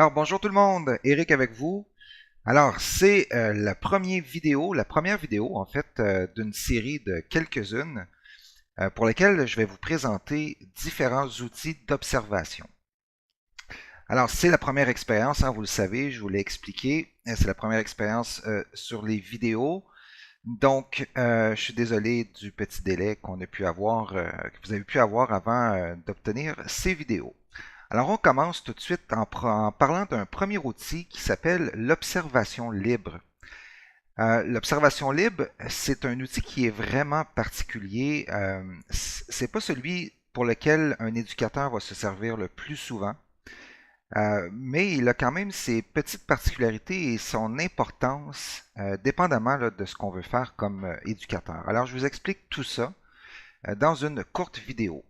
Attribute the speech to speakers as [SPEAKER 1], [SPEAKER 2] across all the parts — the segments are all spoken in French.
[SPEAKER 1] Alors, bonjour tout le monde, Eric avec vous. Alors, c'est la première vidéo en fait d'une série de quelques-unes pour lesquelles je vais vous présenter différents outils d'observation. Alors, c'est la première expérience, hein, vous le savez, je vous l'ai expliqué. C'est la première expérience sur les vidéos. Donc, je suis désolé du petit délai qu'on a pu avoir, que vous avez pu avoir avant d'obtenir ces vidéos. Alors, on commence tout de suite en parlant d'un premier outil qui s'appelle l'observation libre. L'observation libre, c'est un outil qui est vraiment particulier. C'est pas celui pour lequel un éducateur va se servir le plus souvent, mais il a quand même ses petites particularités et son importance, dépendamment là, de ce qu'on veut faire comme éducateur. Alors, je vous explique tout ça dans une courte vidéo.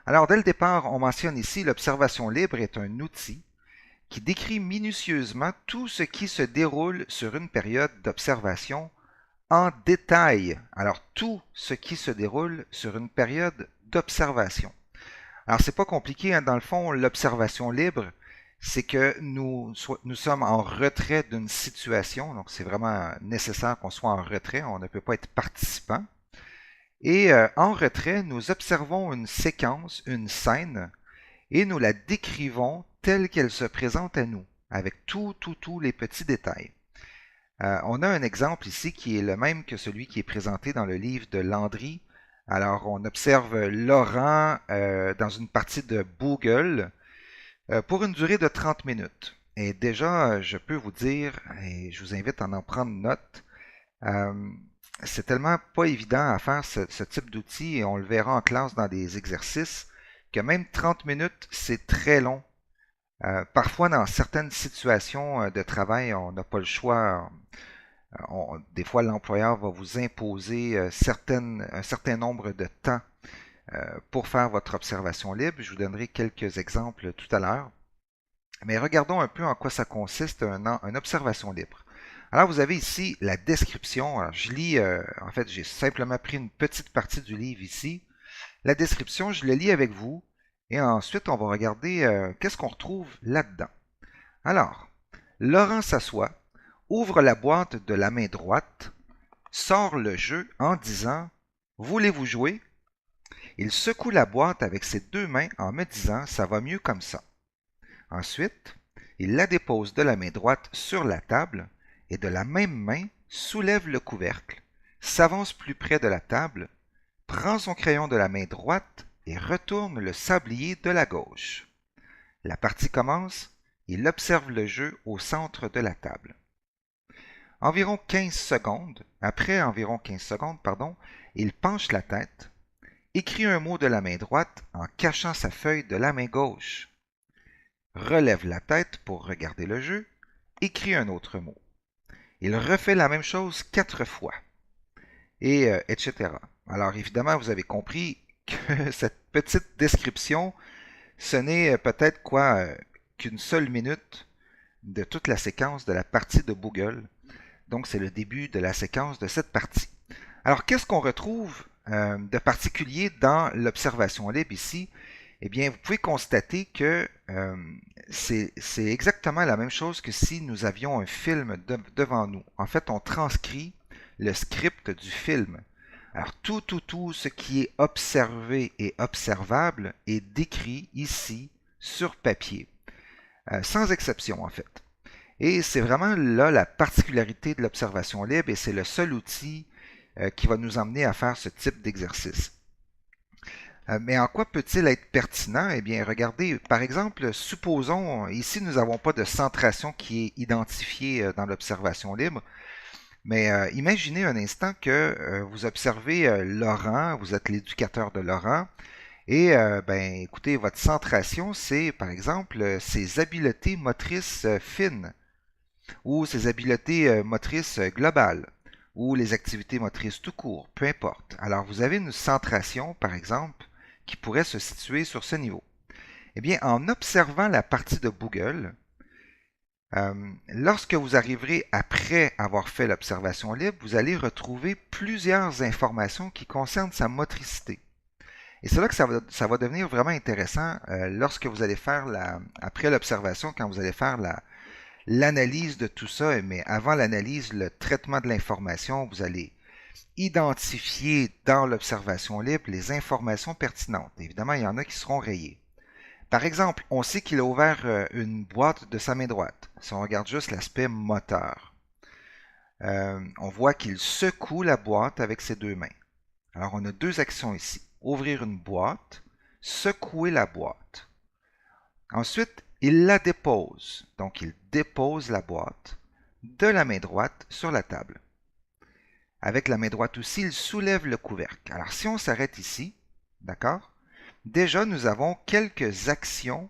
[SPEAKER 1] Alors, dès le départ, on mentionne ici l'observation libre est un outil qui décrit minutieusement tout ce qui se déroule sur une période d'observation en détail. Alors, tout ce qui se déroule sur une période d'observation. Alors, c'est pas compliqué, hein, dans le fond, l'observation libre, c'est que nous sommes en retrait d'une situation, donc c'est vraiment nécessaire qu'on soit en retrait, on ne peut pas être participant. Et en retrait, nous observons une séquence, une scène, et nous la décrivons telle qu'elle se présente à nous, avec tous les petits détails. On a un exemple ici qui est le même que celui qui est présenté dans le livre de Landry. Alors, on observe Laurent dans une partie de Boogle pour une durée de 30 minutes. Et déjà, je peux vous dire, et je vous invite à en prendre note, euh, c'est tellement pas évident à faire ce type d'outil, et on le verra en classe dans des exercices, que même 30 minutes, c'est très long. Parfois, dans certaines situations de travail, on n'a pas le choix. Des fois, l'employeur va vous imposer un certain nombre de temps pour faire votre observation libre. Je vous donnerai quelques exemples tout à l'heure. Mais regardons un peu en quoi ça consiste une observation libre. Alors, vous avez ici la description. Alors, je lis, en fait, j'ai simplement pris une petite partie du livre ici. La description, je le lis avec vous. Et ensuite, on va regarder qu'est-ce qu'on retrouve là-dedans. Alors, Laurent s'assoit, ouvre la boîte de la main droite, sort le jeu en disant « Voulez-vous jouer ?» Il secoue la boîte avec ses deux mains en me disant « Ça va mieux comme ça ». Ensuite, il la dépose de la main droite sur la table et de la même main soulève le couvercle, s'avance plus près de la table, prend son crayon de la main droite et retourne le sablier de la gauche. La partie commence, il observe le jeu au centre de la table. Après environ 15 secondes, il penche la tête, écrit un mot de la main droite en cachant sa feuille de la main gauche, relève la tête pour regarder le jeu, écrit un autre mot. Il refait la même chose 4 fois, et etc. Alors évidemment, vous avez compris que cette petite description, ce n'est peut-être qu'une seule minute de toute la séquence de la partie de Boogle. Donc c'est le début de la séquence de cette partie. Alors qu'est-ce qu'on retrouve de particulier dans l'observation libre ici? Eh bien, vous pouvez constater que c'est exactement la même chose que si nous avions un film devant nous. En fait, on transcrit le script du film. Alors, tout ce qui est observé et observable est décrit ici sur papier, sans exception en fait. Et c'est vraiment là la particularité de l'observation libre et c'est le seul outil qui va nous emmener à faire ce type d'exercice. Mais en quoi peut-il être pertinent? Eh bien, regardez, par exemple, supposons, ici nous n'avons pas de centration qui est identifiée dans l'observation libre, mais imaginez un instant que vous observez Laurent, vous êtes l'éducateur de Laurent, et ben, écoutez, votre centration, c'est par exemple ses habiletés motrices fines, ou ses habiletés motrices globales, ou les activités motrices tout court, peu importe. Alors, vous avez une centration, par exemple, qui pourrait se situer sur ce niveau. Eh bien, en observant la partie de Boogle, lorsque vous arriverez après avoir fait l'observation libre, vous allez retrouver plusieurs informations qui concernent sa motricité. Et c'est là que ça va devenir vraiment intéressant lorsque vous allez faire, après l'observation, quand vous allez faire l'analyse de tout ça, mais avant l'analyse, le traitement de l'information, vous allez identifier dans l'observation libre les informations pertinentes. Évidemment, il y en a qui seront rayées. Par exemple, on sait qu'il a ouvert une boîte de sa main droite. Si on regarde juste l'aspect moteur, on voit qu'il secoue la boîte avec ses deux mains. Alors, on a deux actions ici. Ouvrir une boîte, secouer la boîte. Ensuite, il la dépose. Donc, il dépose la boîte de la main droite sur la table. Avec la main droite aussi, il soulève le couvercle. Alors, si on s'arrête ici, d'accord? Déjà, nous avons quelques actions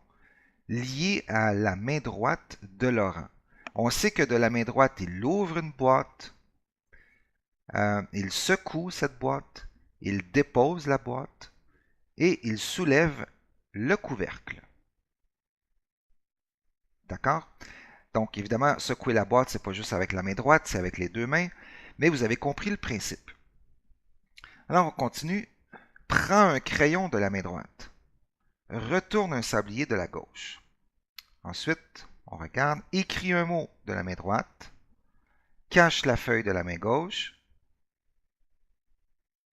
[SPEAKER 1] liées à la main droite de Laurent. On sait que de la main droite, il ouvre une boîte, il secoue cette boîte, il dépose la boîte et il soulève le couvercle. D'accord? Donc, évidemment, secouer la boîte, c'est pas juste avec la main droite, c'est avec les deux mains, mais vous avez compris le principe. Alors, on continue. Prends un crayon de la main droite. Retourne un sablier de la gauche. Ensuite, on regarde. Écris un mot de la main droite. Cache la feuille de la main gauche.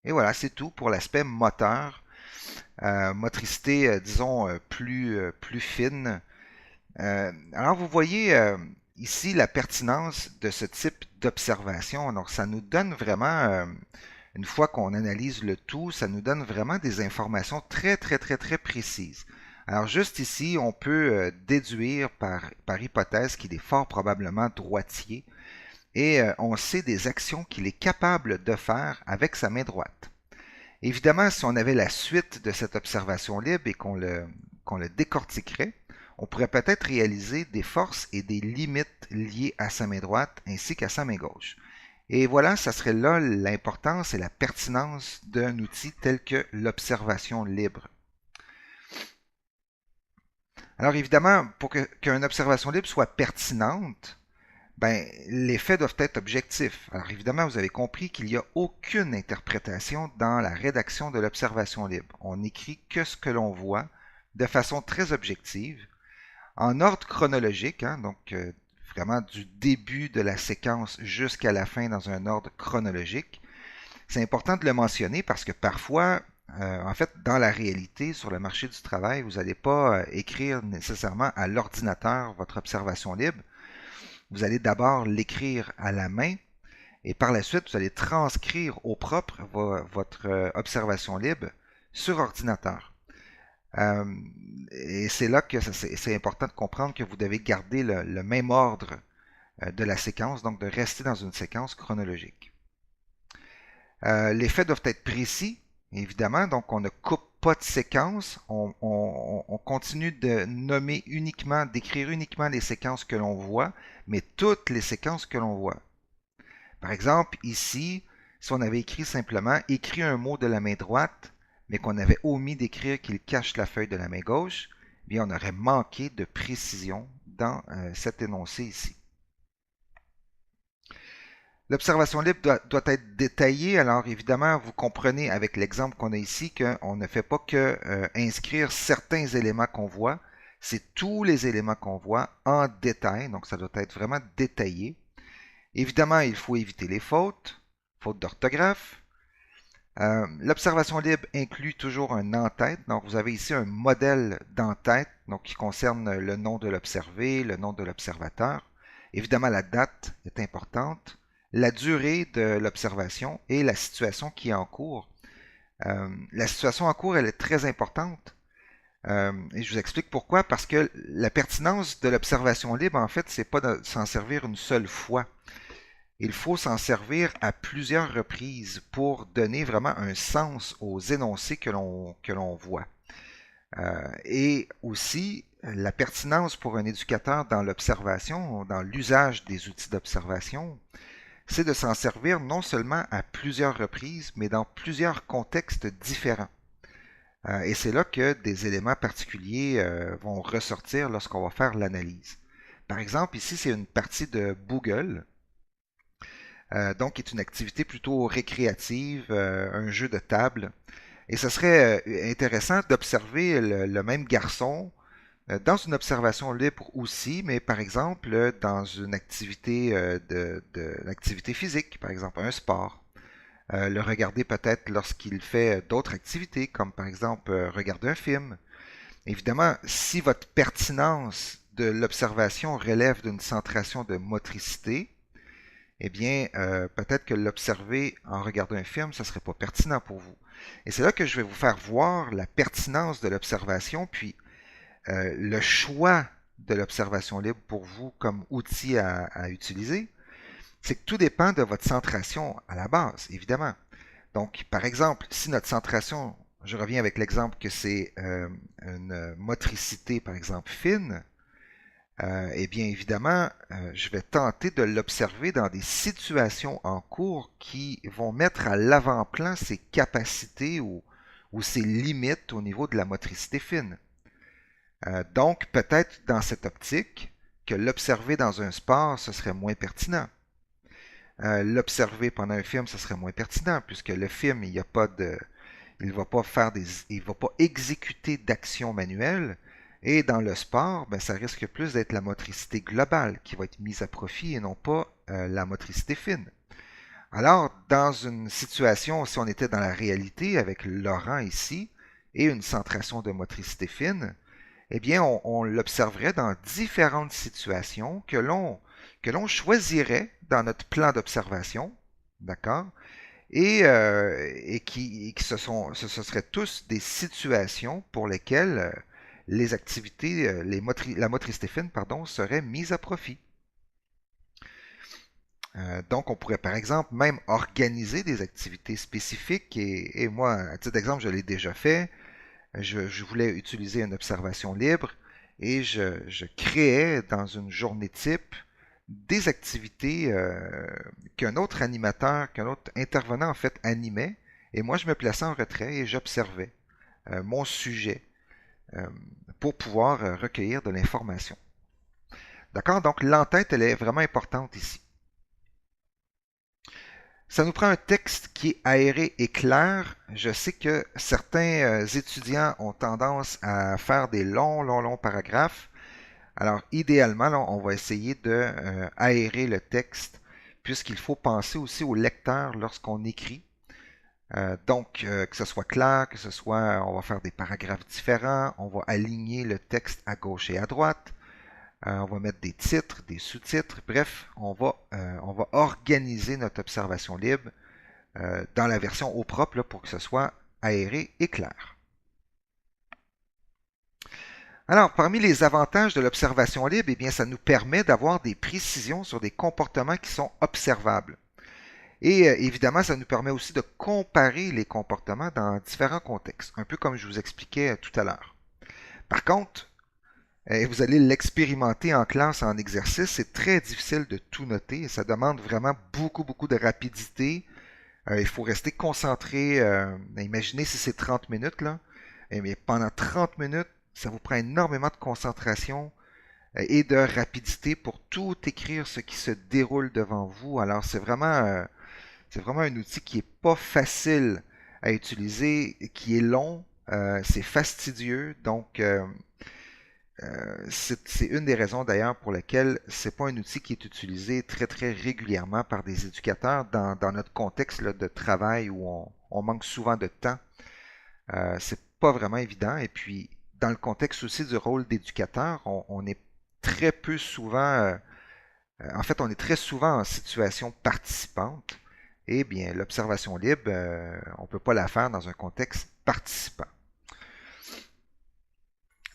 [SPEAKER 1] Et voilà, c'est tout pour l'aspect moteur. Motricité, disons, plus fine. Alors, vous voyez ici la pertinence de ce type d'observation. Donc, ça nous donne vraiment, une fois qu'on analyse le tout, ça nous donne vraiment des informations très, très, très, très précises. Alors, juste ici, on peut déduire par hypothèse qu'il est fort probablement droitier et on sait des actions qu'il est capable de faire avec sa main droite. Évidemment, si on avait la suite de cette observation libre et qu'on le décortiquerait, on pourrait peut-être réaliser des forces et des limites liées à sa main droite ainsi qu'à sa main gauche. Et voilà, ça serait là l'importance et la pertinence d'un outil tel que l'observation libre. Alors évidemment, pour qu'une observation libre soit pertinente, ben, les faits doivent être objectifs. Alors évidemment, vous avez compris qu'il n'y a aucune interprétation dans la rédaction de l'observation libre. On n'écrit que ce que l'on voit de façon très objective, en ordre chronologique, hein, donc vraiment du début de la séquence jusqu'à la fin dans un ordre chronologique. C'est important de le mentionner parce que parfois, en fait, dans la réalité, sur le marché du travail, vous n'allez pas écrire nécessairement à l'ordinateur votre observation libre. Vous allez d'abord l'écrire à la main et par la suite, vous allez transcrire au propre votre observation libre sur ordinateur. Et c'est là que c'est important de comprendre que vous devez garder le même ordre de la séquence, donc de rester dans une séquence chronologique. Les faits doivent être précis, évidemment, donc on ne coupe pas de séquence, on continue de nommer uniquement, d'écrire uniquement les séquences que l'on voit, mais toutes les séquences que l'on voit. Par exemple, ici, si on avait écrit simplement « écrit un mot de la main droite », mais qu'on avait omis d'écrire qu'il cache la feuille de la main gauche, eh bien on aurait manqué de précision dans cet énoncé ici. L'observation libre doit être détaillée. Alors évidemment, vous comprenez avec l'exemple qu'on a ici qu'on ne fait pas que inscrire certains éléments qu'on voit. C'est tous les éléments qu'on voit en détail. Donc ça doit être vraiment détaillé. Évidemment, il faut éviter les fautes d'orthographe. L'observation libre inclut toujours un en-tête. Donc vous avez ici un modèle d'en-tête donc qui concerne le nom de l'observé, le nom de l'observateur. Évidemment, la date est importante. La durée de l'observation et la situation qui est en cours. La situation en cours, elle est très importante. Et je vous explique pourquoi. Parce que la pertinence de l'observation libre, en fait, c'est pas de s'en servir une seule fois. Il faut s'en servir à plusieurs reprises pour donner vraiment un sens aux énoncés que l'on voit. Et aussi, la pertinence pour un éducateur dans l'observation, dans l'usage des outils d'observation, c'est de s'en servir non seulement à plusieurs reprises, mais dans plusieurs contextes différents. Et c'est là que des éléments particuliers vont ressortir lorsqu'on va faire l'analyse. Par exemple, ici, c'est une partie de Boogle, donc qui est une activité plutôt récréative, un jeu de table. Et ce serait intéressant d'observer le même garçon dans une observation libre aussi, mais par exemple dans une activité l'activité physique, par exemple un sport. Le regarder peut-être lorsqu'il fait d'autres activités, comme par exemple regarder un film. Évidemment, si votre pertinence de l'observation relève d'une centration de motricité, eh bien, peut-être que l'observer en regardant un film, ça ne serait pas pertinent pour vous. Et c'est là que je vais vous faire voir la pertinence de l'observation, puis le choix de l'observation libre pour vous comme outil à utiliser. C'est que tout dépend de votre centration à la base, évidemment. Donc, par exemple, si notre centration, je reviens avec l'exemple que c'est une motricité, par exemple, fine, eh bien, évidemment, je vais tenter de l'observer dans des situations en cours qui vont mettre à l'avant-plan ses capacités ou ses limites au niveau de la motricité fine. Donc, peut-être dans cette optique que l'observer dans un sport, ce serait moins pertinent. L'observer pendant un film, ce serait moins pertinent, puisque le film, il ne va pas il va pas exécuter d'actions manuelles. Et dans le sport, ben, ça risque plus d'être la motricité globale qui va être mise à profit et non pas la motricité fine. Alors, dans une situation, si on était dans la réalité avec Laurent ici et une centration de motricité fine, eh bien, on l'observerait dans différentes situations que l'on choisirait dans notre plan d'observation, d'accord? Et ce seraient tous des situations pour lesquelles les activités, la motricité fine, pardon, seraient mises à profit. Donc, on pourrait par exemple même organiser des activités spécifiques et moi, à titre d'exemple, je l'ai déjà fait. Je voulais utiliser une observation libre et je créais dans une journée type des activités qu'un autre animateur, qu'un autre intervenant en fait animait et moi je me plaçais en retrait et j'observais mon sujet euh, pour pouvoir recueillir de l'information. D'accord? Donc l'entête, elle est vraiment importante ici. Ça nous prend un texte qui est aéré et clair. Je sais que certains étudiants ont tendance à faire des longs paragraphes. Alors, idéalement, là, on va essayer de aérer le texte, puisqu'il faut penser aussi au lecteur lorsqu'on écrit. Donc, que ce soit clair, que ce soit, on va faire des paragraphes différents, on va aligner le texte à gauche et à droite. On va mettre des titres, des sous-titres, bref, on va organiser notre observation libre dans la version au propre là, pour que ce soit aéré et clair. Alors, parmi les avantages de l'observation libre, eh bien, ça nous permet d'avoir des précisions sur des comportements qui sont observables. Et évidemment, ça nous permet aussi de comparer les comportements dans différents contextes, un peu comme je vous expliquais tout à l'heure. Par contre, et vous allez l'expérimenter en classe, en exercice. C'est très difficile de tout noter. Ça demande vraiment beaucoup de rapidité. Il faut rester concentré. Imaginez si c'est 30 minutes, là. Mais pendant 30 minutes, ça vous prend énormément de concentration et de rapidité pour tout écrire ce qui se déroule devant vous. Alors, c'est vraiment un outil qui n'est pas facile à utiliser, qui est long, c'est fastidieux. Donc, c'est une des raisons d'ailleurs pour lesquelles c'est pas un outil qui est utilisé très régulièrement par des éducateurs dans notre contexte là, de travail où on manque souvent de temps. C'est pas vraiment évident. Et puis, dans le contexte aussi du rôle d'éducateur, on est très peu souvent, en fait, on est très souvent en situation participante. Eh bien, l'observation libre, on ne peut pas la faire dans un contexte participant.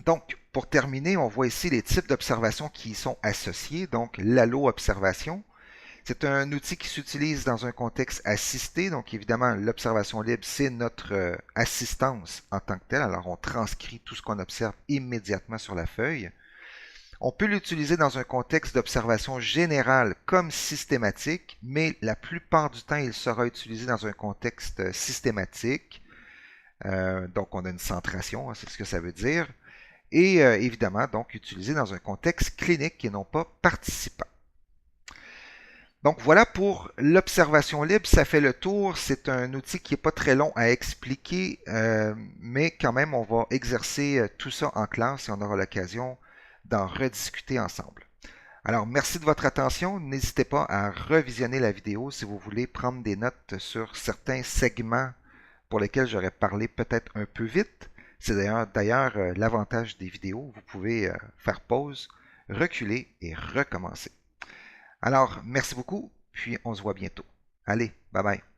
[SPEAKER 1] Donc, pour terminer, on voit ici les types d'observations qui y sont associés. Donc, l'allo-observation, c'est un outil qui s'utilise dans un contexte assisté. Donc, évidemment, l'observation libre, c'est notre assistance en tant que telle. Alors, on transcrit tout ce qu'on observe immédiatement sur la feuille. On peut l'utiliser dans un contexte d'observation générale comme systématique, mais la plupart du temps, il sera utilisé dans un contexte systématique. Donc, on a une centration, c'est ce que ça veut dire. Et évidemment, donc, utilisé dans un contexte clinique et non pas participant. Donc voilà pour l'observation libre, ça fait le tour. C'est un outil qui n'est pas très long à expliquer, mais quand même on va exercer tout ça en classe et on aura l'occasion d'en rediscuter ensemble. Alors merci de votre attention, n'hésitez pas à revisionner la vidéo si vous voulez prendre des notes sur certains segments pour lesquels j'aurais parlé peut-être un peu vite. C'est d'ailleurs l'avantage des vidéos, vous pouvez faire pause, reculer et recommencer. Alors, merci beaucoup, puis on se voit bientôt. Allez, bye bye.